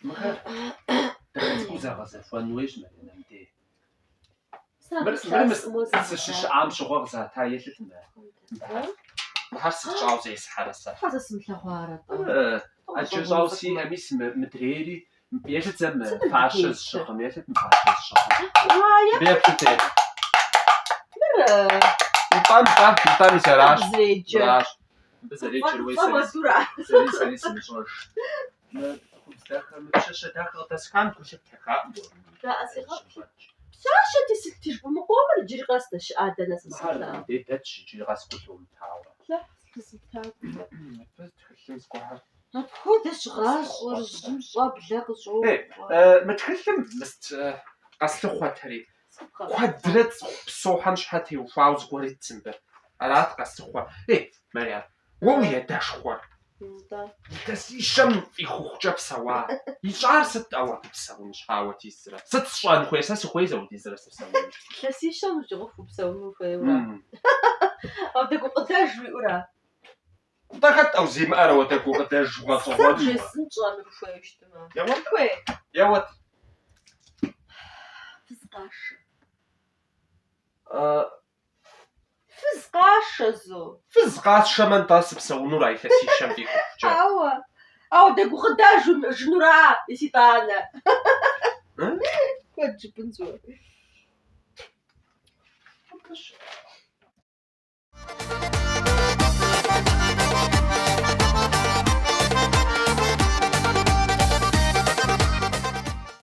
Măcar dacă scuza că se fănuiești mai înainte. Să am și o să ta ieșit mai. Har să ceau să ies harasa. Hasa sunt la hoară. Acest au si amis medreri. Ieșit să mă fașez și cum ieșit mă fașez și cum. Bine pute. Bine. Tam se raș. Zvece. Raș. Zrece lui să se mișoș. Dacă te scam cu ce te cap. Da, se Așa te simți, mă cum mergi asta și adă să se da. De deci și rascutul tau. Da, să tau. Best scoha. Худэ шгаш уржимшаа блэк шүү. Мэтгэлэм мэст гаслахуатари. Квадрат суухан шхати фауз гуритсэн бэ. Араад гаслахуа. Мария. Оо ядашхуа. Да. Тэс ишэм ихухчапсава. Ишаарсат аваад псавн шаават ийсрэ. Сэтшан хуясас хуйзав ийсрэ савсан. Классишэм жигоф псавну фэва. Авдаг qdaj ura. Дахат авзим аравата qdaj жугасоо. Жесэн чамэр хуйштэ маа. Яват. Хуй. Яват. Физгаш. Физгашазо. Физгашаман тас псавну райхасишэм ихухча. Ау дэг qdaj жнура иситана. Код жипнзо.